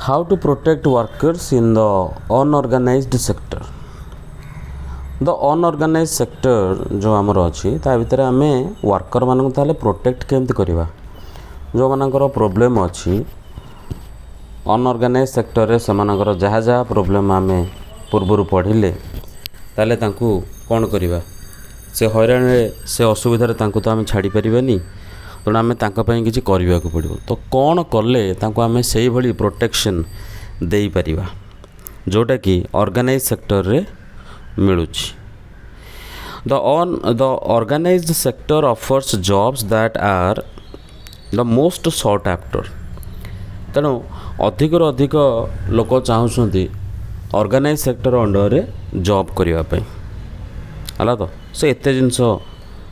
How to protect workers in the unorganized sector? The unorganised sector जो आमर अच्छी ता भितर आम वर्कर मान प्रोटेक्ट केमती करवा जो मानकर प्रोब्लेम अच्छी अनऑर्गेनाइज सेक्टर से जहाँ जहाँ प्रोब्लेम आम पूर्वर पढ़िले ताले तांकु कौन करवा से हैरान से असुविधार तो आम छाड़ी पारानी तेणु आम किसी करने को पड़ो तो कौन कले आम से भाई प्रोटेक्शन दे पारिबा जोटा कि ऑर्गेनाइज सेक्टर रे मिलूँ the organised sector offers jobs that are the most sought after तेणु अधिक अधिक लोक चाहूँगी ऑर्गेनाइज सेक्टर अंडर रे जॉब करने है तो से एत जिनस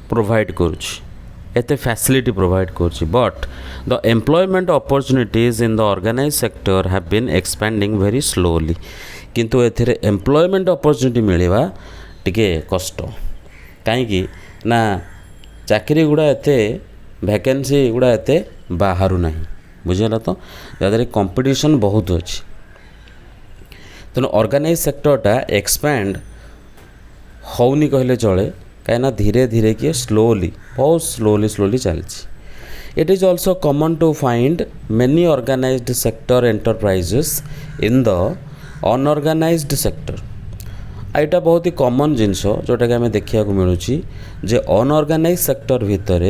प्रोवाइड करते फैसिलिटी प्रोवाइड कर but the employment opportunities in the organise sector have been expanding very slowly किंतु एथिरे एम्प्लॉयमेंट अपॉर्चुनिटी मिलवा टिके कष्ट कहीं ना चाकरी गुड़ा एते वैकेंसी गुड़ा एते बाहर ना बुझेगा तो जहाँ कंपटीशन बहुत अच्छी तेणु ऑर्गेनाइज सेक्टरटा एक्सपैंड होनी कहले चले कहीं धीरे धीरे किए स्लोली बहुत स्लोली चलती it is also common to find many organised sector enterprises in the unorganised sector एटा बहुत ही कॉमन जिनस जोटा कि आम देखा मिलूँ जे अनऑर्गेनाइज सेक्टर भितर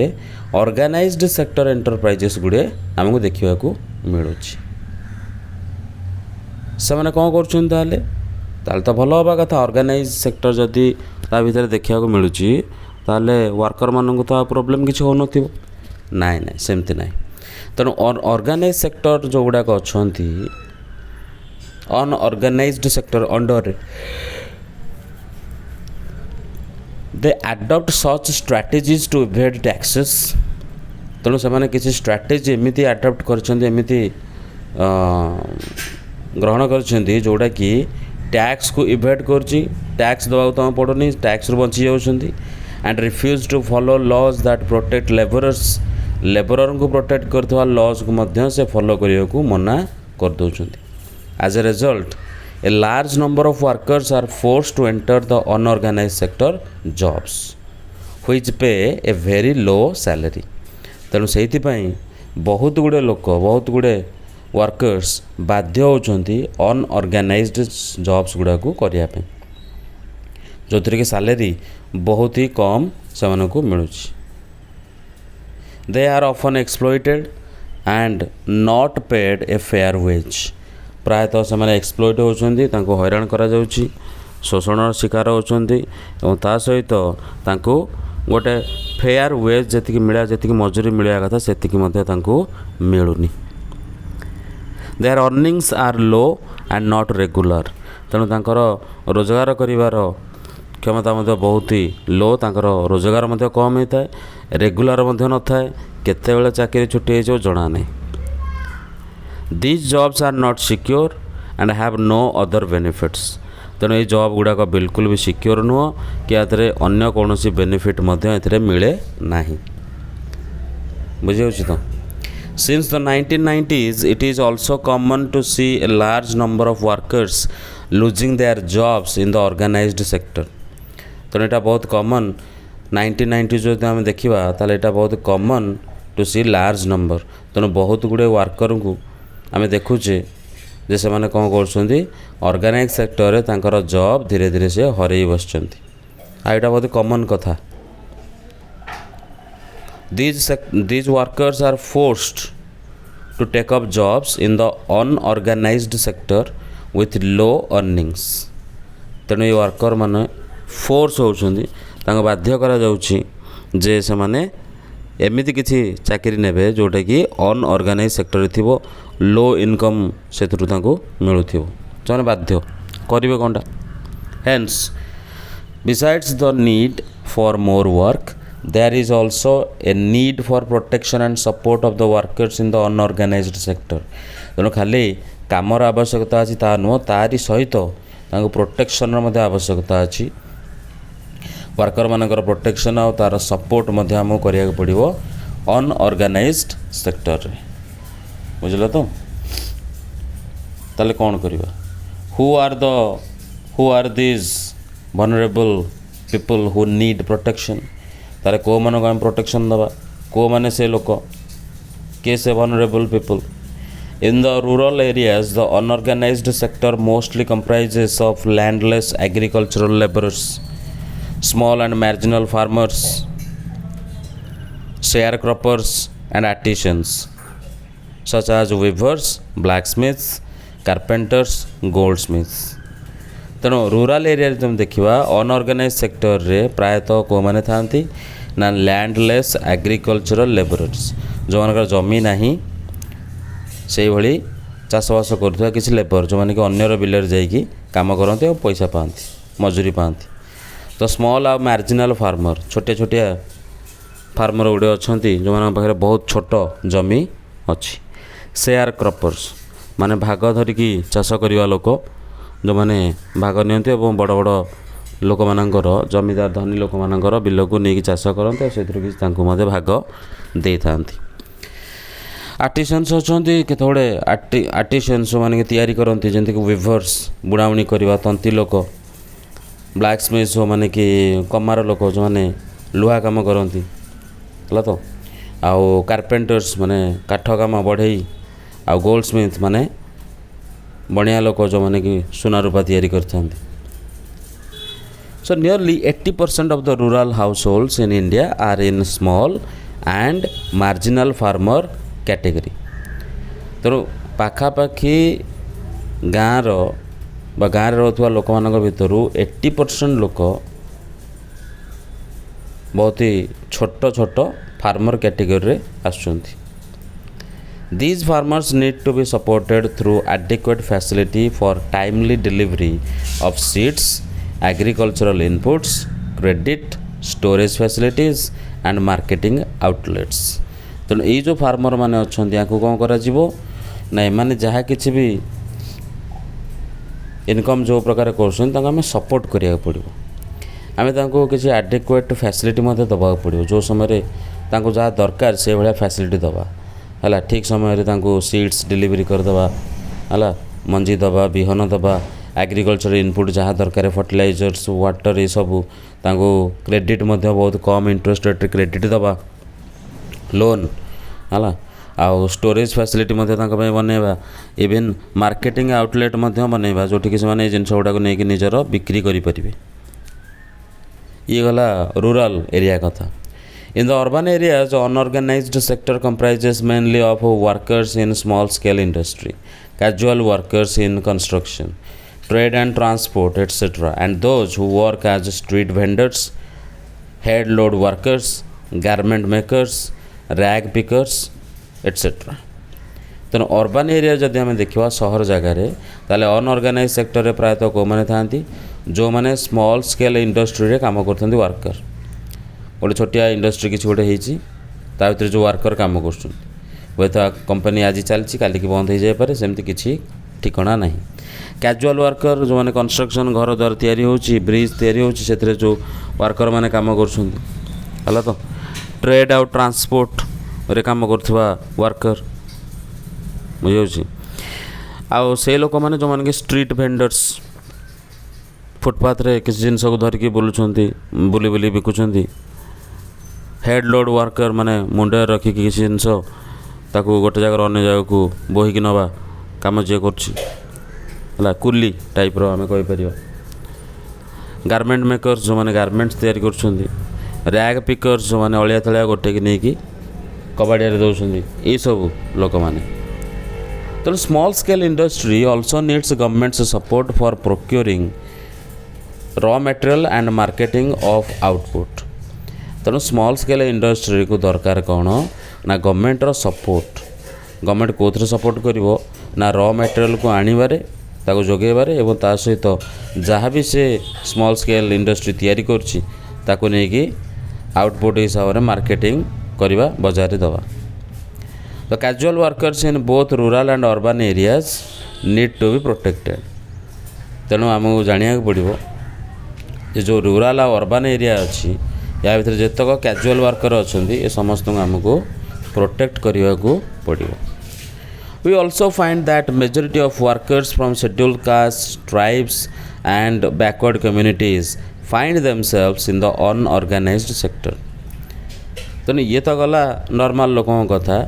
ऑर्गेनाइज्ड सेक्टर एंटरप्राइजेस गुड़े आमको देखा मिलूँ से मैंने कौन कर तो भल हवा कथा ऑर्गेनाइज सेक्टर जदि ता भीतर देखा मिलूँ ताले वर्कर मानक तो प्रोब्लेम किसी हो नाई सेमती ना तेणु ऑर्गेनाइज सेक्टर जो गुड़ाक अच्छा unorganised sector under they adopt such strategies to evade taxes तेणु से किसी स्ट्रैटेजी एमती एडॉप्ट करमती ग्रहण कर जोड़ा कि टैक्स को इवेड कर टैक्स दवा तुम पड़ोनी टैक्स बची जाऊँगी and refuse to follow laws that protect labourer को प्रोटेक्ट करथवा लॉज को मध्य से फॉलो करने को मना कर दौरान as a result a large number of workers are forced to enter the unorganised sector jobs which pay a very low salary तेणु से बहुत गुड़े लोक बहुत गुड़े वर्कर्स बाध्य होती अनऑर्गेनाइज्ड जॉब्स गुड़ा को करने जो थी कि सैलरी बहुत ही कम से मिलूँ they are often exploited and not paid a fair wage प्रायतः से एक्सप्लॉइट होती हैरान करा शोषण शिकार होती सहित गोटे फेयर वेज जी मिला जी मजूरी मिलवा कथा से मिलूनी their earnings are low and not regular तेणु रोजगार करिवार क्षमता बहुत ही लो रोजगार कम होता है रेगुलर न थाए केतेबेले चाकरी छुट्टी हो जना नहीं these jobs are not secure and have no other benefits तेणु ये जॉब गुड़ाक बिल्कुल भी सिक्योर नुह कि अन्य कौन बेनिफिट मिले ना बुझे तो Since the 1990s, it is also common to see a large number of workers losing their jobs in the organized sector. तो यहाँ बहुत कॉमन 1990 जो आम देखा ताले यहाँ बहुत common to see large number तेणु बहुत गुड़े वर्कर को आम देखुचे जे से माने कौन कर ऑर्गेनाइज सेक्टर रे तांकर जॉब धीरे धीरे से हरई बसचंती यहाँ बहुत कॉमन कथा These workers are forced to take up jobs in the unorganized sector with low earnings. तेणु ये वर्कर माने फोर्स होउछंदी तांको बाध्य करा जाउछि जे से माने एमिति किछि चाकरी नेबे जोटा कि अनऑर्गेनाइज सेक्टर रे थिबो लो इनकम सेतरु तांको मिलुथिबो जने बाध्य करिवे कोनटा hence besides the need for more work there is also a need for protection and support of the workers in the unorganized sector तेणु खाली कामर आवश्यकता अच्छी ता नुह तारी सहित प्रोटेक्शन आवश्यकता अच्छी वर्कर मानकर प्रोटेक्शन और तार सपोर्ट आमको करिया पड़ो अनऑर्गेनाइज्ड सेक्टर रे बुझल तो ताले कौन करिबा who are this vulnerable people who need protection ताले को मानो हम प्रोटेक्शन दबा को माने से लोक के से vulnerable people. In the rural areas, the unorganized sector mostly comprises of landless agricultural laborers, small and marginal farmers, sharecroppers and artisans such as weavers, blacksmiths, carpenters, goldsmiths. तेणु रूराल एरिया तुम देखा अनऑर्गेनाइज सेक्टर रे प्रायतः को माने थांती ना landless agricultural labourers जो मानकर जमी नाही से भली चाषबास करुवा किसी लेबर जो मैंने कि अन्यर बिलर जाइकी काम करते और पैसा पाती मजूरी पाती. तो स्मॉल आ मार्जिनाल फार्मर छोटे छोटिया फार्मर गुड़े अच्छा जो मान पाखे बहुत छोट जमी अच्छी. शेयर क्रॉपर्स माने भाग धरिकी चाष करवा लोक जो मैंने भाग नियंती और बड़ बड़ लोक मानकर जमीदार धनी लोक मानकर बिल को नहीं चाष करते और से भाग दे था. आर्टिसन्स अच्छा केतोड़े आर्टिसन्स मैंने तैयारी करती जमीक विभर्स बुणाबुणी करवा तंती लोक ब्लैक स्मिथ्स मैंने कि कमार लोक जो मैंने लुहा काम करती है तो आउ कार्पेंटर्स माने काठ काम बढ़ई आउ गोल्ड स्मिथ माने बणिया लोक जो मैंने कि सुना रूपा तैयारी करते. So nearly 80% of the rural households in India are in small and marginal farmer category. तो पाखापाखि गाँव गाँव रोथुवा लोक मान भितर 80% लोक बहुत ही छोट छोट फार्मर कैटेगरी आसुंती. These farmers need to be supported through adequate facility for timely delivery of seeds, agricultural inputs, credit, storage facilities and marketing outlets. तेणु ये जो फार्मर मैंने अच्छा या कौन कर मैंने जहाँ कि भी इनकम जो प्रकार कर सपोर्ट करा पड़ो. आम किसी आडेक्वेट फैसिलिटी दबा पड़ो जो समय जहाँ दरकार से भाया फैसिलिटी दबा है ठीक समय सीड्स डिलीवरी करदे है मंजी दबा बिहन दबा एग्रीकल्चर इनपुट जहाँ दरकार फर्टिलाइजर्स वाटर ये सब क्रेडिट बहुत कम इंटरेस्ट रेट क्रेडिट दबा लोन है आउ स्टोरेज फैसिलिटी बनैबा इवेन मार्केटिंग आउटलेट बनैबा जो से जिन गुड़ाक नहीं निजर बिक्री करें. ये गला रूरल एरिया कथा. In the urban areas, the unorganized sector comprises mainly of workers in small scale industry, casual workers in construction, trade and transport, etc., and those who work as street vendors, head load workers, garment makers, rag pickers, etc. तेणु urban area जदि आम देखा सहर जगार ताले unorganised sector रे प्रायतः को माने थांती जो माने स्मॉल स्केल इंडस्ट्री रे काम करथंती वर्कर गोटे छोटिया इंडस्ट्री किसी गोटे होता भर जो वर्कर कम कर कंपनी आज चलती काली बंद हो जाए सेमती किसी ठिकाना ना. कैजुअल वर्कर जो मैंने कंस्ट्रक्शन घर द्वार या ब्रिज या जो वर्कर मैंने कम कर तो ट्रेड आउ ट्रांसपोर्ट रे काम करथुवा वर्कर बुझे आउ से लोक मैंने जो मैंने स्ट्रीट भेंडर्स फुटपाथ रे किसी जिनस को धरिकी बुलुंट बुली बुली बिकुंट. हेड लोड वर्कर माने मुंडे रखिकी किसी जिनस गोटे जगह अन्य जगह को बोहिकी नवा कम जी कर कुली टाइप आम कहीपर. गारमेंट मेकर्स जो मैंने गारमेंट्स तैयारी कर रैग पिकर्स जो मैंने अलिया थलिया गोटे की नहीं कबाड़िया दौरान ये सब लोक मैंने. तो small scale industry also needs governments support for procuring raw material and marketing of output. तेणु स्मॉल स्केल इंडस्ट्री को दरकार कौन ना गवर्नमेंटर सपोर्ट. गवर्नमेंट कौन सपोर्ट कर ना रॉ मटेरियल को आणवे जोगेबार और ता सहित जहाँ भी से स्मॉल स्केल इंडस्ट्री तैयारी करको नहीं आउटपुट हिसाब से मार्केटिंग करवा बाजार दवा. The casual workers in both rural and urban areas need to be protected. तेणु आमको जाना पड़ो ये जो रूरल और अर्बन एरिया अच्छी या भर जितक कैजुअल वर्कर अच्छा ये समस्त आमको प्रोटेक्ट करने को पड़ो. We also find that majority of workers from scheduled castes, tribes and backward communities find themselves in the unorganized sector. ତେଣୁ ଇଏ ତ ଗଲା ନର୍ମାଲ୍ ଲୋକଙ୍କ କଥା।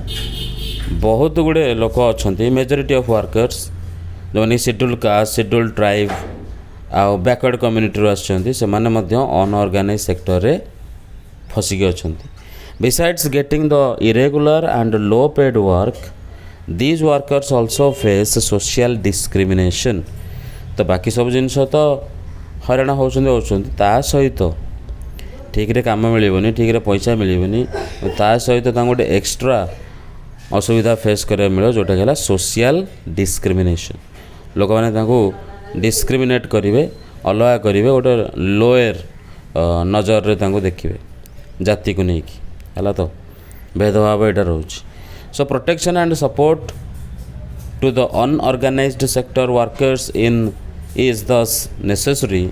ବହୁତ ଗୁଡ଼ିଏ ଲୋକ ଅଛନ୍ତି ମେଜରିଟି ଅଫ୍ ୱାର୍କର୍ସ ଯେଉଁମାନେ ସିଡ୍ୟୁଲ୍ କାଷ୍ଟ, ସିଡ୍ୟୁଲ୍ ଟ୍ରାଇବ୍ ଆଉ ବ୍ୟାକୱାର୍ଡ଼ କମ୍ୟୁନିଟିରୁ ଆସିଛନ୍ତି, ସେମାନେ ମଧ୍ୟ ଅନଅର୍ଗାନାଇଜ୍ ସେକ୍ଟରରେ ଫସିକି ଅଛନ୍ତି। Besides getting the irregular and low paid work, these workers also face social discrimination। ତ ବାକି ସବୁ ଜିନିଷ ତ ହଇରାଣ ହେଉଛନ୍ତି ତା ସହିତ ଠିକ୍ରେ କାମ ମିଳିବନି, ଠିକ୍ରେ ପଇସା ମିଳିବନି, ତା ସହିତ ତାଙ୍କୁ ଗୋଟେ ଏକ୍ସଟ୍ରା ଅସୁବିଧା ଫେସ୍ କରିବାକୁ ମିଳିବ, ଯେଉଁଟାକି ହେଲା ସୋସିଆଲ ଡିସ୍କ୍ରିମିନେସନ୍। ଲୋକମାନେ ତାଙ୍କୁ ଡିସ୍କ୍ରିମିନେଟ୍ କରିବେ, ଅଲଗା କରିବେ, ଗୋଟେ ଲୋୟର ନଜରରେ ତାଙ୍କୁ ଦେଖିବେ ଜାତିକୁ ନେଇକି, ହେଲା ତ ଭେଦଭାବ ଏଇଟା ରହୁଛି। So protection and support to the unorganized sector workers is thus necessary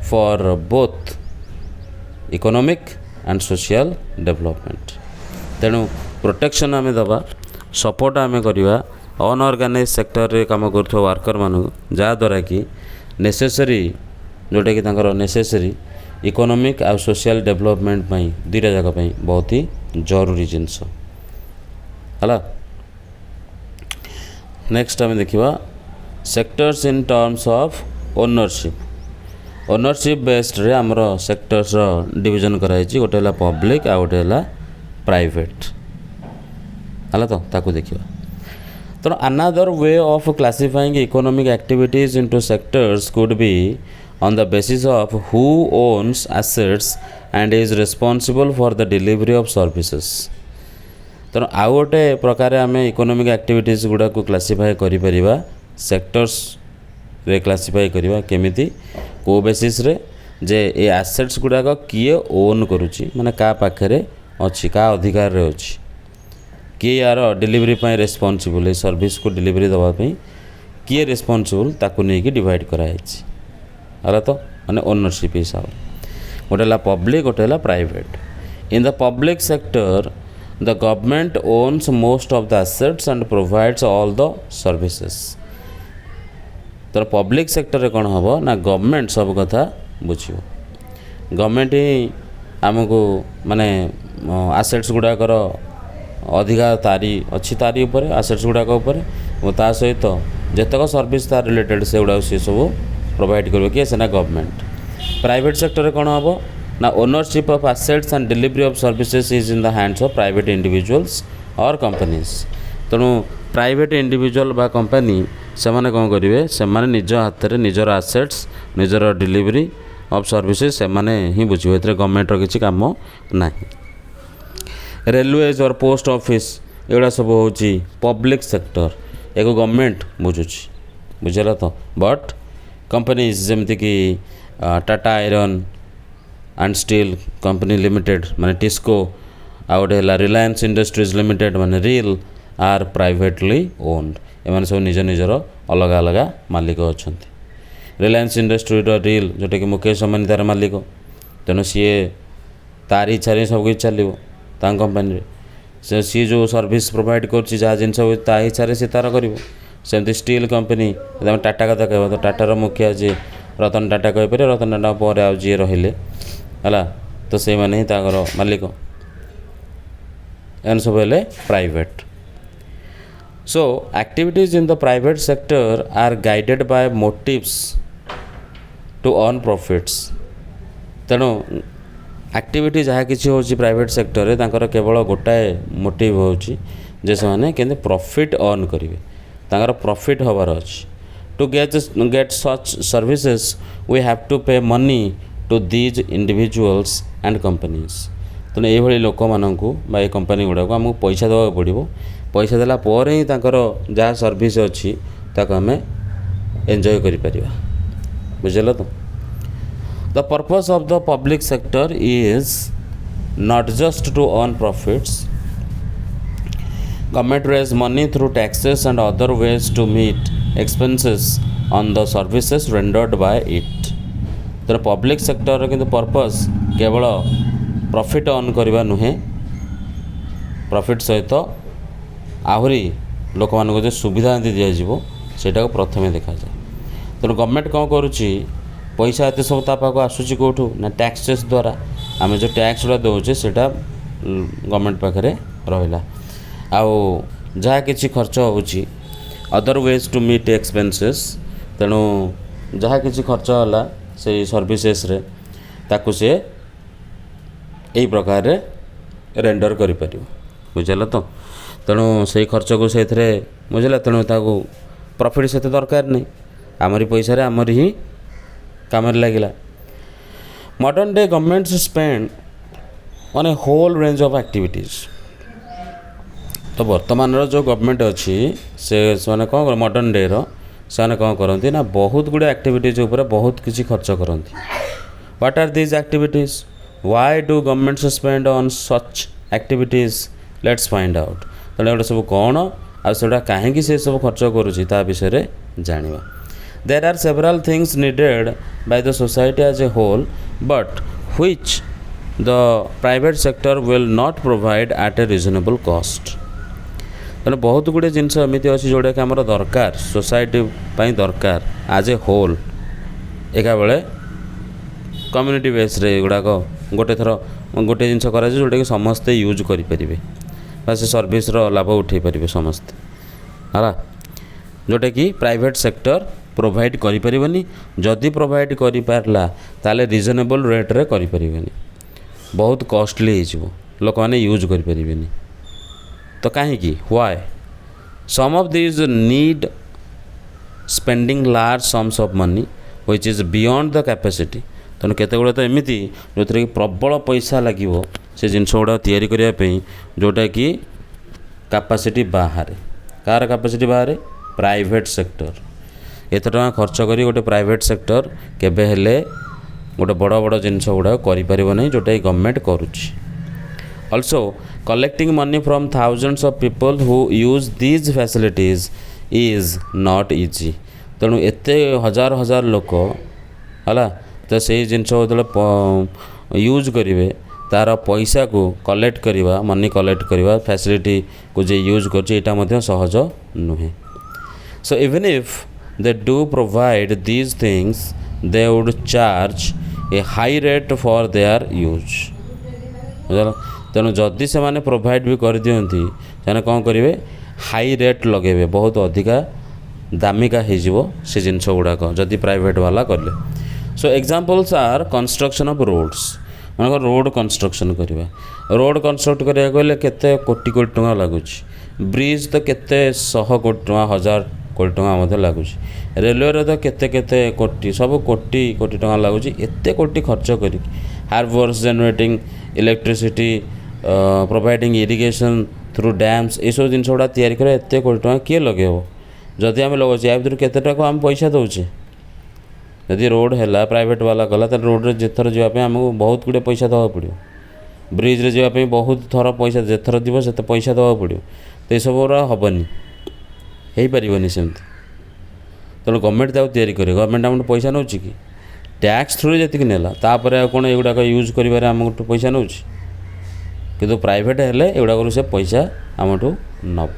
for both economic and social development। ତେଣୁ ପ୍ରୋଟେକ୍ସନ୍ ଆମେ ଦେବା, ସପୋର୍ଟ ଆମେ କରିବା ଅନଅର୍ଗାନାଇଜ୍ ସେକ୍ଟରରେ କାମ କରୁଥିବା ୱାର୍କରମାନଙ୍କୁ, ଯାହାଦ୍ୱାରା କି ନେସେସରୀ, ଯେଉଁଟାକି ତାଙ୍କର ନେସେସରୀ ଇକୋନୋମିକ୍ ଆଉ ସୋସିଆଲ୍ ଡେଭଲପମେଣ୍ଟ ପାଇଁ, ଦୁଇଟା ଯାକ ପାଇଁ ବହୁତ ହି ଜରୁରୀ ଜିନିଷ, ହେଲା। ନେକ୍ସଟ ଆମେ ଦେଖିବା sectors in terms of ownership. Ownership ବେସ୍ଡରେ ଆମର ସେକ୍ଟର୍ସର ଡିଭିଜନ୍ କରାଯାଇଛି। ଗୋଟେ ହେଲା ପବ୍ଲିକ୍ ଆଉ ଗୋଟେ ହେଲା ପ୍ରାଇଭେଟ୍, ହେଲା ତ ତାକୁ ଦେଖିବା। ତେଣୁ another way of classifying economic activities into sectors could be on the basis of who owns assets and is responsible for the delivery of services। ତେଣୁ ଆଉ ଗୋଟେ ପ୍ରକାର ଆମେ ଇକୋନୋମିକ୍ ଆକ୍ଟିଭିଟିଜ୍ ଗୁଡ଼ାକୁ କ୍ଲାସିଫାଏ କରିପାରିବା, ସେକ୍ଟର୍ସରେ କ୍ଲାସିଫାଏ କରିବା କେମିତି, କେଉଁ ବେସିସ୍ରେ, ଯେ ଏ ଆସେଟ୍ସ ଗୁଡ଼ାକ କିଏ ଓନ୍ କରୁଛି, ମାନେ କାହା ପାଖରେ ଅଛି, କାହା ଅଧିକାରରେ ଅଛି, କିଏ ୟାର ଡେଲିଭରି ପାଇଁ ରେସ୍ପନ୍ସିବୁଲ୍, ଏ ସର୍ଭିସକୁ ଡେଲିଭରି ଦେବା ପାଇଁ କିଏ ରେସ୍ପନ୍ସିବୁଲ୍, ତାକୁ ନେଇକି ଡିଭାଇଡ଼ କରାଯାଇଛି, ହେଲା ତ, ମାନେ ଓନରସିପ୍ ହିସାବରେ। ଗୋଟେ ହେଲା ପବ୍ଲିକ୍, ଗୋଟେ ହେଲା private. In the public sector the government owns most of the assets and provides all the services। तर पब्लिक सेक्टर रे कौन हम ना गवर्नमेंट सब कथा बुझियो, गवर्नमेंट ही आमको माने आसेट्स गुड़ाकर अधिकार तारी अच्छी तारी उपर, आसेट्स गुड़ाक उपर, ता सहित जेतक सर्विस तार रिलेटेड से गुड़ा सी सब प्रोवाइड कर किए सेना गवर्नमेंट। प्राइवेट सेक्टर रे कौन हम ना ownership of assets and delivery of services is in the hands of private individuals or companies। तेणु प्राइवेट इंडिविजुअल बा कंपनी से माने कौन करेंगे, से माने निज हाथ में निजर आसेट्स, निजर डिलीवरी ऑफ सर्विसेज से माने ही बुझे, ए गवर्नमेंट किसी काम ना। रेलवेज और पोस्ट ऑफिस एगुड़ा सब हूँ पब्लिक सेक्टर, एक गवर्नमेंट बुझुची, बुझेगा तो। बट कंपनीज जमती कि Tata iron and steel company limited माने टिस्को, आ गोटे है रिलायंस इंडस्ट्रीज लिमिटेड माने रिल आर प्राइवेटली ओन्ड। एम सब निज निजर अलग अलग मालिक अच्छा। रिलायंस इंडस्ट्री रिल जोटा कि मुकेश अंबानी तार मालिक, तेणु सी तार इच्छा सब किसी चलो कंपानी से, सी जो सर्विस प्रोवाइड कर जिन इच्छा सी तार करमती। स्टील कंपनी टाटा कथा कह तो टाटार मुखिया जी रतन टाटा कहीपर, रतन टाटा पर आ जी रहिले है तो से माने ही मालिक, एन सब है private. So activities in the private sector are guided by motives to earn profits. तेणु एक्टिविटी जहाँ किसी हो प्राइवेट सेक्टर में केवल गोटाए मोटिव होची जे से केंद्र प्रॉफिट अर्न करेंगे, तांकर प्रॉफिट हबार अच्छी। To get such services we have to pay money to these individuals and companies. तेणु ये लोक मानू बा कंपनी गुड़ाक आमको पैसा देवा पड़ो, पैसा देला पर ही जहाँ सर्विस अच्छी ताको आम एंजॉय करिपर, बुझल तो। The purpose of the public sector is not just to earn profits. Government raise money through taxes and other ways to meet expenses on the services rendered by it। तो public sector किंतु purpose केवल profit earn करवा नुहे, profit सहित आहरी ଲୋକମାନଙ୍କୁ ଯେ ସୁବିଧା ଏମିତି ଦିଆଯିବ ସେଇଟାକୁ ପ୍ରଥମେ ଦେଖାଯାଏ। ତେଣୁ ଗଭର୍ଣ୍ଣମେଣ୍ଟ କ'ଣ କରୁଛି, ପଇସା ଏତେ ସବୁ ତା ପାଖକୁ ଆସୁଛି କେଉଁଠୁ ନା ଟ୍ୟାକ୍ସେସ୍ ଦ୍ୱାରା। ଆମେ ଯେଉଁ ଟ୍ୟାକ୍ସ ଗୁଡ଼ା ଦେଉଛେ ସେଇଟା ଗଭର୍ଣ୍ଣମେଣ୍ଟ ପାଖରେ ରହିଲା। ଆଉ ଯାହା କିଛି ଖର୍ଚ୍ଚ ହେଉଛି other ways to meet expenses, ତେଣୁ ଯାହା କିଛି ଖର୍ଚ୍ଚ ହେଲା ସେଇ ସର୍ଭିସେସ୍ରେ ତାକୁ ସେ ଏହି ପ୍ରକାରରେ ରେଣ୍ଡର କରିପାରିବ। ବୁଝିଲା ତ? ତେଣୁ ସେଇ ଖର୍ଚ୍ଚକୁ ସେଇଥିରେ ବୁଝିଲା, ତେଣୁ ତାକୁ ପ୍ରଫିଟ୍ ସେତେ ଦରକାର ନାହିଁ, ଆମରି ପଇସାରେ ଆମରି ହିଁ କାମରେ ଲାଗିଲା। Modern day government spend on a whole range of activities. ତ ବର୍ତ୍ତମାନର ଯେଉଁ ଗଭର୍ଣ୍ଣମେଣ୍ଟ ଅଛି ସେମାନେ କ'ଣ କର, ମଡ଼ର୍ଣ୍ଣ ଡେର ସେମାନେ କ'ଣ କରନ୍ତି ନା ବହୁତ ଗୁଡ଼ିଏ ଆକ୍ଟିଭିଟିଜ୍ ଉପରେ ବହୁତ କିଛି ଖର୍ଚ୍ଚ କରନ୍ତି। What are these activities? Why do government spend on such activities? Let's find out. ତେଣୁ ଏଗୁଡ଼ା ସବୁ କ'ଣ ଆଉ ସେଗୁଡ଼ା କାହିଁକି ସେ ସବୁ ଖର୍ଚ୍ଚ କରୁଛି ତା ବିଷୟରେ ଜାଣିବା। There are several things needed by the society as a whole, but which the private sector will not provide at a reasonable cost. ତେଣୁ ବହୁତ ଗୁଡ଼ିଏ ଜିନିଷ ଏମିତି ଅଛି ଯେଉଁଟାକି ଆମର ଦରକାର, ସୋସାଇଟି ପାଇଁ ଦରକାର ଆଜ୍ ଏ ହୋଲ୍, ଏକାବେଳେ କମ୍ୟୁନିଟି ବେସ୍ରେ ଏଗୁଡ଼ାକ ଗୋଟେ ଜିନିଷ କରାଯାଏ ଯେଉଁଟାକି ସମସ୍ତେ ୟୁଜ୍ କରିପାରିବେ ବା ସେ ସର୍ଭିସ୍ର ଲାଭ ଉଠାଇ ପାରିବେ ସମସ୍ତେ, ହେଲା, ଯେଉଁଟାକି ପ୍ରାଇଭେଟ୍ ସେକ୍ଟର ପ୍ରୋଭାଇଡ଼ କରିପାରିବନି। ଯଦି ପ୍ରୋଭାଇଡ଼ କରିପାରିଲା ତାହେଲେ ରିଜନେବଲ୍ ରେଟ୍ରେ କରିପାରିବେନି, ବହୁତ କଷ୍ଟଲି ହେଇଯିବ, ଲୋକମାନେ ୟୁଜ୍ କରିପାରିବେନି। ତ କାହିଁକି? Why? Some of these need spending large sums of money which is beyond the capacity. ତେଣୁ କେତେଗୁଡ଼େ ତ ଏମିତି ଯେଉଁଥିରେ କି ପ୍ରବଳ ପଇସା ଲାଗିବ ସେ ଜିନିଷ ଗୁଡ଼ା ତିଆରି କରିବା ପାଇଁ, ଯେଉଁଟାକି କାପାସିଟି ବାହାରେ। କାହାର କାପାସିଟି ବାହାରେ? Private sector. ଏତେ ଟଙ୍କା ଖର୍ଚ୍ଚ କରି ଗୋଟେ ପ୍ରାଇଭେଟ୍ ସେକ୍ଟର କେବେ ହେଲେ ଗୋଟେ ବଡ଼ ବଡ଼ ଜିନିଷ ଗୁଡ଼ାକ କରିପାରିବ ନାହିଁ ଯେଉଁଟାକି ଗଭର୍ଣ୍ଣମେଣ୍ଟ କରୁଛି। Also collecting money from thousands of people who use these facilities is not easy. ତେଣୁ ଏତେ ହଜାର ହଜାର ଲୋକ, ହେଲା, ତ ସେଇ ଜିନିଷ ଯେତେବେଳେ ୟୁଜ୍ କରିବେ ତା'ର ପଇସାକୁ କଲେକ୍ଟ କରିବା, ମନି କଲେକ୍ଟ କରିବା, ଫ୍ୟାସିଲିଟିକୁ ଯେ ୟୁଜ୍ କରୁଛି ଏଇଟା ମଧ୍ୟ ସହଜ ନୁହେଁ। So even if they do provide these things, they would charge a high rate for their use. ତେଣୁ ଯଦି ସେମାନେ ପ୍ରୋଭାଇଡ଼ ବି କରିଦିଅନ୍ତି ସେମାନେ କ'ଣ କରିବେ? ହାଇ ରେଟ୍ ଲଗାଇବେ, ବହୁତ ଅଧିକା ଦାମିକା ହେଇଯିବ ସେ ଜିନିଷ ଗୁଡ଼ାକ ଯଦି ପ୍ରାଇଭେଟ୍ ବାଲା କଲେ। So examples are construction of roads. ମନେକର ରୋଡ଼ କନଷ୍ଟ୍ରକ୍ସନ୍ କରିବା, ରୋଡ଼ କନଷ୍ଟ୍ରକ୍ଟ କରିବାକୁ ହେଲେ କେତେ କୋଟି କୋଟି ଟଙ୍କା ଲାଗୁଛି। ବ୍ରିଜ୍ ତ କେତେ ଶହ କୋଟି ଟଙ୍କା, ହଜାର କୋଟି ଟଙ୍କା ମଧ୍ୟ ଲାଗୁଛି। ରେଲୱେରେ ତ କେତେ କେତେ କୋଟି, ସବୁ କୋଟି କୋଟି ଟଙ୍କା ଲାଗୁଛି। ଏତେ କୋଟି ଖର୍ଚ୍ଚ କରି ହାରବର୍ସ generating electricity, providing irrigation through ଡ୍ୟାମ୍ସ, ଏସବୁ ଜିନିଷ ଗୁଡ଼ା ତିଆରି କରିବା ଏତେ କୋଟି ଟଙ୍କା କିଏ ଲଗାଇବ? ଯଦି ଆମେ ଲଗାଉଛେ ୟା ଭିତରୁ କେତେ ଟଙ୍କା ଆମେ ପଇସା ଦେଉଛେ? ଯଦି ରୋଡ଼ ହେଲା ପ୍ରାଇଭେଟ୍ ବାଲା କଲା ତାହେଲେ ରୋଡ଼ରେ ଯେଥର ଯିବା ପାଇଁ ଆମକୁ ବହୁତ ଗୁଡ଼ିଏ ପଇସା ଦେବାକୁ ପଡ଼ିବ। ବ୍ରିଜ୍ରେ ଯିବା ପାଇଁ ବହୁତ ଥର ପଇସା, ଯେଥର ଯିବ ସେତେ ପଇସା ଦେବାକୁ ପଡ଼ିବ। ତ ଏସବୁର ହେବନି, ହେଇପାରିବନି ସେମିତି। ତେଣୁ ଗଭର୍ଣ୍ଣମେଣ୍ଟ ତାକୁ ତିଆରି କରିବ। ଗଭର୍ଣ୍ଣମେଣ୍ଟ ଆମଠୁ ପଇସା ନେଉଛି କି? ଟ୍ୟାକ୍ସ ଥ୍ରୁରେ ଯେତିକି ନେଲା, ତାପରେ ଆଉ କ'ଣ ଏଗୁଡ଼ାକ ୟୁଜ୍ କରିବାରେ ଆମଠୁ ପଇସା ନେଉଛି? କିନ୍ତୁ ପ୍ରାଇଭେଟ୍ ହେଲେ ଏଗୁଡ଼ାକରୁ ସେ ପଇସା ଆମଠୁ ନେବ,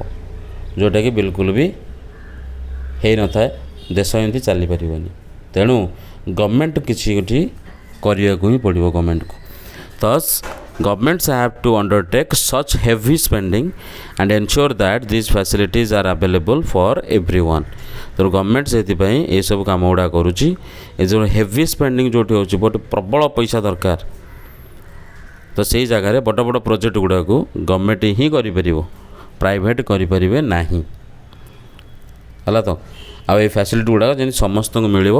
ଯେଉଁଟାକି ବିଲକୁଲ ବି ହେଇନଥାଏ। ଦେଶ ଏମିତି ଚାଲିପାରିବନି। ତେଣୁ ଗଭର୍ଣ୍ଣମେଣ୍ଟ କିଛି ଗୋଟି କରିବାକୁ ହିଁ ପଡ଼ିବ ଗଭର୍ଣ୍ଣମେଣ୍ଟକୁ। Thus, governments have to undertake such heavy spending and ensure that these facilities are available for everyone. ତେଣୁ ଗଭର୍ଣ୍ଣମେଣ୍ଟ ସେଥିପାଇଁ ଏସବୁ କାମ ଗୁଡ଼ା କରୁଛି। ଏ ଯେଉଁ ହେଭି ସ୍ପେଣ୍ଡିଂ ଯେଉଁଠି ହେଉଛି, ବହୁତ ପ୍ରବଳ ପଇସା ଦରକାର, ତ ସେଇ ଜାଗାରେ ବଡ଼ ବଡ଼ ପ୍ରୋଜେକ୍ଟ ଗୁଡ଼ାକୁ ଗଭର୍ଣ୍ଣମେଣ୍ଟ ହିଁ କରିପାରିବ, ପ୍ରାଇଭେଟ୍ କରିପାରିବେ ନାହିଁ, ହେଲା ତ। ଆଉ ଏଇ ଫ୍ୟାସିଲିଟି ଗୁଡ଼ାକ ଯେମିତି ସମସ୍ତଙ୍କୁ ମିଳିବ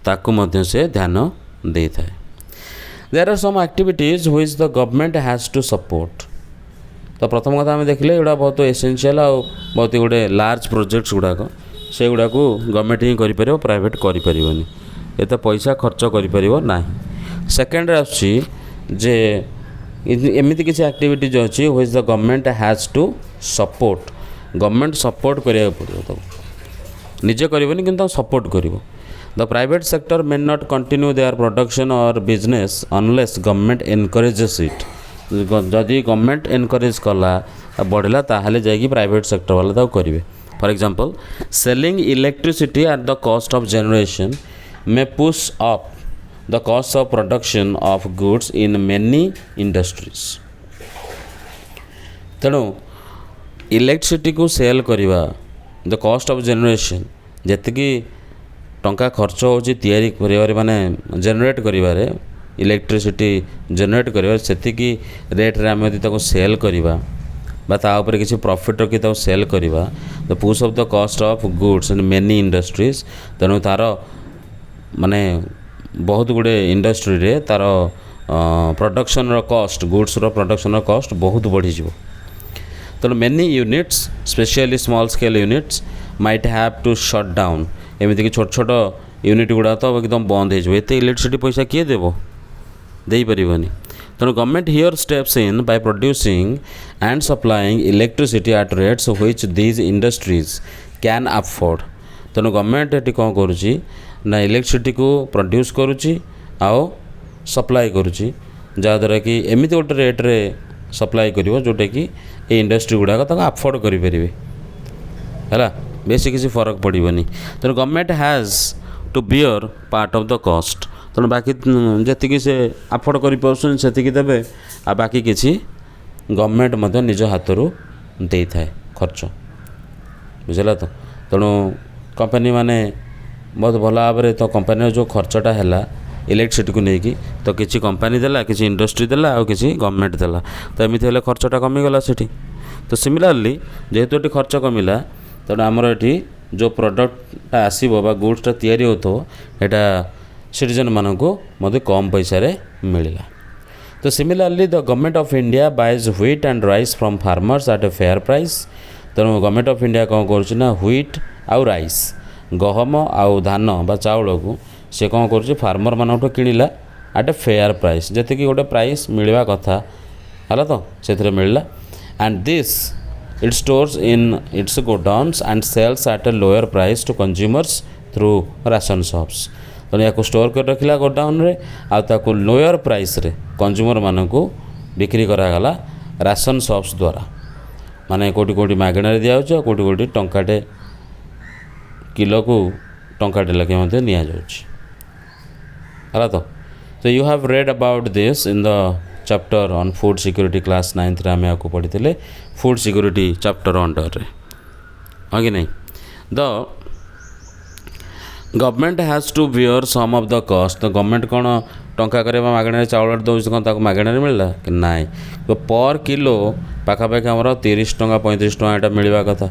ତାକୁ ମଧ୍ୟ ସେ ଧ୍ୟାନ ଦେଇଥାଏ। There are some activities which the government has to support. ତ ପ୍ରଥମ କଥା ଆମେ ଦେଖିଲେ ଏଗୁଡ଼ା ବହୁତ ଏସେନ୍ସିଆଲ୍ ଆଉ ବହୁତ ଗୋଟେ ଲାର୍ଜ ପ୍ରୋଜେକ୍ଟସ୍ ଗୁଡ଼ାକ, ସେଗୁଡ଼ାକୁ ଗଭର୍ଣ୍ଣମେଣ୍ଟ ହିଁ କରିପାରିବ, ପ୍ରାଇଭେଟ୍ କରିପାରିବନି, ଏତେ ପଇସା ଖର୍ଚ୍ଚ କରିପାରିବ ନାହିଁ। ସେକେଣ୍ଡରେ ଆସୁଛି ଯେ ଏମିତି କିଛି ଆକ୍ଟିଭିଟିଜ୍ ଅଛି which the government has to support. Government support କରିବାକୁ ପଡ଼ିବ, ତାକୁ ନିଜେ କରିବନି କିନ୍ତୁ ତାକୁ ସପୋର୍ଟ କରିବ। The private sector may not continue their production or business unless government encourages it. ଯଦି ଗଭର୍ଣ୍ଣମେଣ୍ଟ ଏନକରେଜ୍ କଲା बढ़ला ताहले जाइए प्राइवेट सेक्टर वाला ताको करेंगे। For example selling electricity at the cost of generation may push up the cost of production of goods in many industries. तेणु electricity को सेल करवा द कॉस्ट ऑफ जनरेशन जी टंका खर्च होची तैयारी करिवारे माने जनरेट करिवारे इलेक्ट्रिसिटी जनरेट करिवारे सेतिकी रेट रे आमे ताको सेल करिवा बा ता ऊपर किसी प्रॉफिट रखी ताको सेल करिवा the push of the cost of goods in many industries. तेणु तार माने बहुत गुड़े इंडस्ट्री रे तार प्रोडक्शन रो कॉस्ट गुड्स रो प्रोडक्शन रो कॉस्ट बहुत बढ़ी जिवो। तेणु many units specially small scale units might have to shut down. एमती कि छोट छोट यूनिट गुड़ा तो एकदम बंद हो एत इलेक्ट्रिसिटी पैसा किए देव दे पारनि। तेणु government here steps in by producing and supplying electricity at rates which these industries can afford. तेणु गवर्नमेंट ये कौन करुच्ची ना इलेक्ट्रिसिटी को प्रोड्यूस करुच्ची आओ सप्लाई करुच्ची जहाँद्वारा कि एमती गोटे रेट्रे सप्लाई कर जोटा कि ये इंडस्ट्री गुड़ाक अफोर्ड करें है बेसी किसी फरक पड़ोनी। तेणु government has to bear part of the cost. तेणु बाकी जी से अफोर्ड कर देवे आ बाकी किसी गवर्नमेंट निज हाथ रू दे थाए खर्च बुझला। तो तेणु कंपनी माने बहुत भल भाव में तो कंपनी जो खर्चटा है इलेक्ट्रिसिटी को लेकिन तो किसी कंपनी देला किसी इंडस्ट्री देला और किसी गवर्नमेंट देला तो एमती हेल्ले खर्चटा कमिगला सेठी। तो सिमिलारली जेहेतु ये खर्च कमिला तेणु आमर ये जो प्रोडक्टा आसो बा गुड्सटा तैयारी हो यहाँ सिटीजन मानक कम पैसा मिलला। तो similarly the government of India buys wheat and rice from farmers at a fair price. तेणु गवर्नमेंट ऑफ इंडिया कौन करुच्ची व्हीट आउ राइस गहम आउ धान बा चाउल को सी कौन कर फार्मर मानक किणिला एट ए फेयर प्राइस जी गोटे प्राइस मिलवा कथा है तो से मिलला and this it stores in its godowns and sells at a lower price to consumers through ration shops। तो या स्टोर कर रखिला गोडाउन रे आउ लोअर प्राइस रे कंज्यूमर मानक बिक्री करागला राशन शॉप्स द्वारा माने कोटी कोटी मागणार दिया जाउछ कोटी कोटी टंकाटे किलो को टंकाटे लगे मते निया जाउछ हला। तो you have read about this in the chapter on food security class 9th रे आमे आपको पढ़ी थे फूड सिक्योरिटी चैप्टर अंडर रे हाँ कि नहीं। The government has to bear some of the cost. तो गवर्नमेंट कौन टंका कर मागणार चाउल दौर कौन ताको मागणार मिलला कि नाई तो पर किलो पाखापाखि आमर 30 टंका 35 टंका यहाँ मिलवा कथा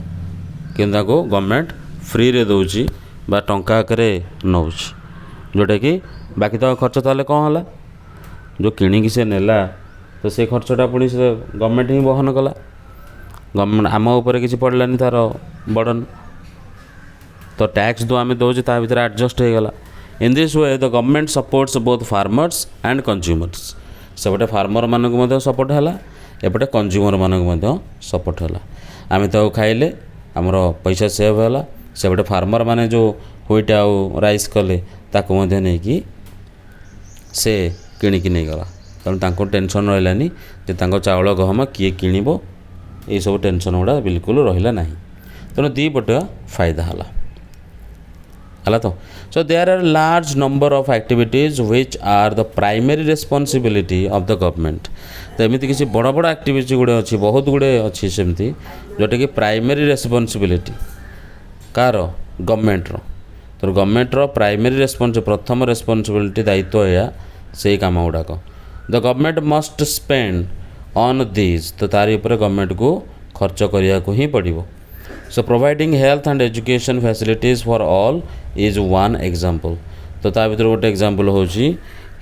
कि गवर्नमेंट फ्री रे दौची बा टंका आकर नौ जोटा कि बाकी तो खर्च ताले कौन है जो किणिकी से नेला तो से खर्चटा पुणी से गवर्नमेंट ही बहन कला गवर्नमेंट आम उपर किसी पड़लानी तार बर्डन तो टैक्स जो आम दौचे ता भीतर एडजस्ट हो गला। In this way the government supports both farmers and consumers सेपटे फार्मर मानक सपोर्ट है एपटे कंज्यूमर मानक सपोर्ट है आम तो खाइले आमर पैसा सेव है सेपटे फार्मर माने जो व्हीट आउ राइस कले ताको नहीं कि से किणिकी नहीं गला तेणु तांको टेंशन रहिलानी जे तांको चाउल गहम किए किणिबो ये सब टेंशन गुड़ा बिल्कुल रहिला नहीं। तेणु दी पटे फायदा है तो so there are large number of activities which are the primary responsibility of the government. तो एमती किसी बड़ बड़ एक्टिविटी गुड़े अच्छी बहुत गुड़े अच्छी सेमती जोटा कि प्राइमरी रेस्पॉन्सिबिलिटी कार गवर्नमेंटर। तो गवर्नमेंटर प्राइमरी प्रथम रेस्पॉन्सिबिलिटी दायित्व है से काम गुड़ाक the government must spend on this. तो तारी ऊपर गवर्नमेंट को खर्च करने को ही पड़ो। So providing health and education facilities for all is one example. तो ता भीतर गोटे एग्जांपल होची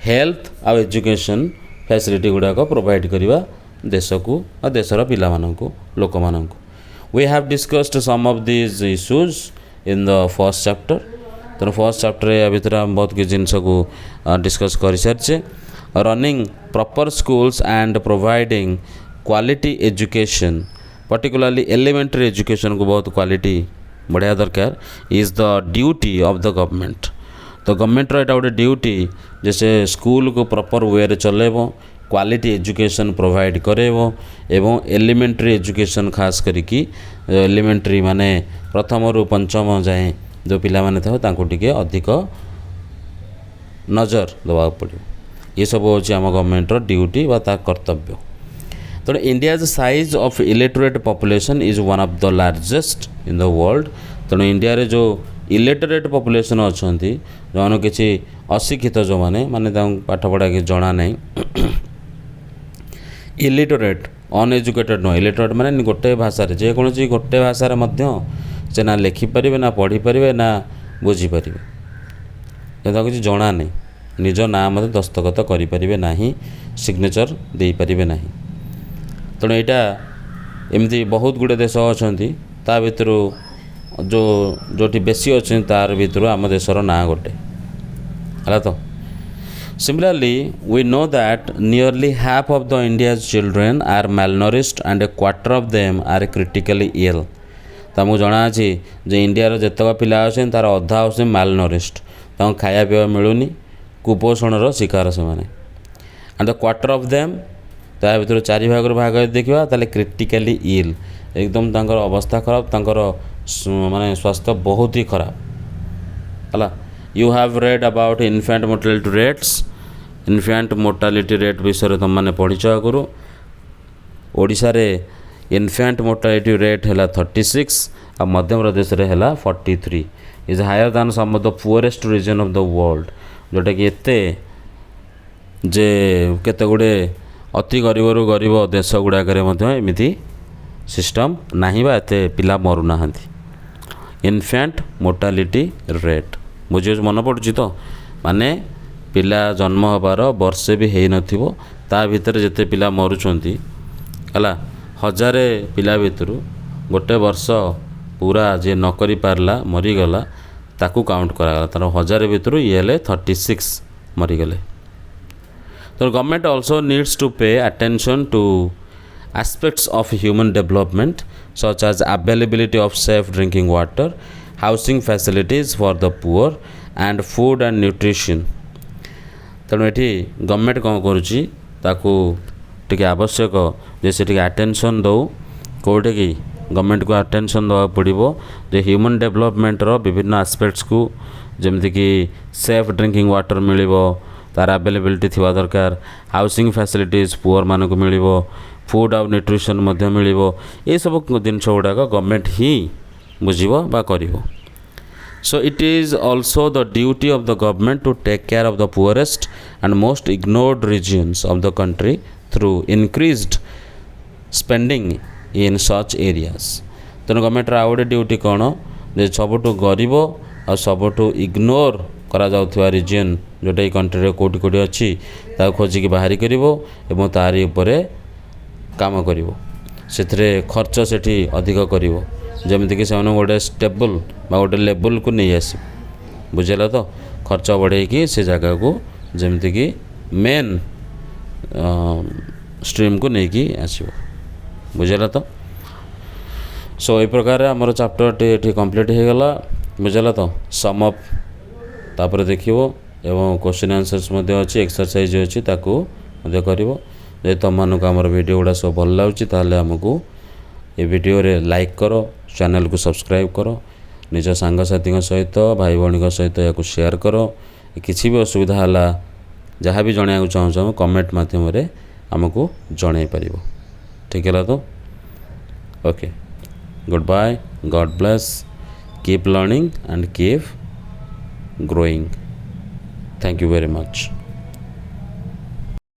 हेल्थ आ एजुकेशन फैसिलिटी गुड़ाक प्रोवाइड करवा देश को और देशर पिला मानकु लोक मानकु। We have discussed some of these issues in the first chapter. तो फर्स्ट चैप्टर या भीतर हम बहुत किसी जिनस को डिस्कस कर सारी running proper schools and providing quality education particularly elementary education को बहुत क्वालिटी बढ़िया दरकार is the duty of the government. तो गवर्नमेंट यहाँ गोटे ड्यूटी जैसे स्कूल को प्रॉपर वे रे चलेब क्वालिटी एजुकेशन प्रोवाइड करेबो एवं एलिमेंटरी एजुकेशन खास करिकी एलिमेंटरी माने प्रथम रु पंचम जाए जो पिला माने था तांको टिके अधिक नजर देवा पड़ो ये सब हूँ आम गवर्नमेंट ड्यूटी व ता कर्तव्य। तो India's size of illiterate population is one of the largest in the world. तेणु इंडिया रे जो इलिटरेट पॉपुलेशन अच्छा जो किसी अशिक्षित जो मैंने माने पाठ पढ़ा कि जना नहीं इलिटरेट अनएजुकेटेड नुह इलिटरेट माने गोटे भाषा जेकोसी गोटे भाषा से ना लिखिपारे ना पढ़ी पारे ना बुझीपारे किसी जना नहीं निज ना मत दस्तखत करें ना सिग्नेचर दे पारे ना। तेणु यहाँ एमती बहुत गुड़े देश अच्छा ता भर जो जोटी बेसी अच्छे तार भर आम देशर ना गोटे है। तो similarly we know that nearly half of the India's children are malnourished and a quarter of them are critically ill। तो मुझे जना अच्छी जो इंडिया जितक पिला अच्छे तार अधा अच्छे malnourished खाया पीवा मिलूनी कुपोषण शिकार से माने and the quarter of them ता भर 4 भाग भाग देखा ताले क्रिटिकली इल एकदम तांकर अवस्था खराब तांकर माने स्वास्थ्य बहुत ही खराब है। You have read about infant mortality rates infant mortality rate विषय तुम मैंने पढ़ीच आगु ओडिशा रे इन्फेंट मोर्टालिटी रेट है 36 और मध्य प्रदेश रे है 43 is higher than some of the poorest region of the world जोटा कि एते जे केते गुड़े अति गरीब रु गरीब देश गुड़ाक एमती सिस्टम नहीं बा एते पिला मरु नाहांती। इन्फेंट मोर्टालिटी रेट बुझे मन पड़ुची तो माने पिला जन्म हबार वर्षे भी है नथिबो ता भीतर जेते पिला मरुचंती हला 1000 पिला भितर गोटे वर्ष पूरा जे न करि पारला मरीगला ताकू काउंट करागला तार 1000 भितर ये 36 मरीगले। तो government also needs to pay attention to aspects of human development such as availability of safe drinking water, housing facilities for the poor and food and nutrition। तेणु ये गवर्नमेंट कौन करुच्ची ताकू टिके आवश्यक जे से अटेंशन दो कौटे कि गवर्नमेंट को अटेंशन देवा पड़ो जे ह्यूमन डेवलपमेंट रो विभिन्न एस्पेक्ट्स को जमती कि सेफ ड्रिंकिंग वाटर मिलिबो तार अवेलेबिलिटी थिबा दरकार हाउसिंग फैसिलिटीज पुअर मान को मिलिबो फूड और न्यूट्रिशन मध्य मिलिबो ये सब जिनस गुड़ाक गवर्नमेंट ही बुझिबो बा करिवो। So it is also the duty of the government to take care of the poorest and most ignored regions of the country through increased spending in such areas। तेणु government आउ गोटे duty कौन जे सबुठु गरीब और सबुठु ignore करा जाउथुवा reason जोटा country कोटी कोटी अच्छी ताको खोजिकी बाहरी करिवो एवं तारी उपरे काम करिवो सेथरे खर्च सेठी अधिक करिवो जमीक से गोटे स्टेबल गोटे लेवल को नहीं आस बुझेगा। तो खर्च बढ़े से जगह को जमीक मेन स्ट्रीम को लेकिन आसो बुझेगा। तो सो ये प्रकार आमर चैप्टर ये कंप्लीट हो गला बुझेगा। तो सम अप तापर देखिवो एवं क्वेश्चन आंसर्स अच्छी एक्सरसाइज अच्छी ताकू करिवो। जे तुम मानक आमर वीडियो गुड़ा सब भल लगुच ताहले आमको ये वीडियो रे लाइक करो चैनल को सब्सक्राइब करो निज सांगसाथी सहित भाई भाई सहित या शेयर करो किसी भी असुविधा है जहाँ भी जन चाहूँ कमेंट मध्यम आमको जन पार ठीक है। तो okay good bye god bless keep learning and keep growing thank you very much.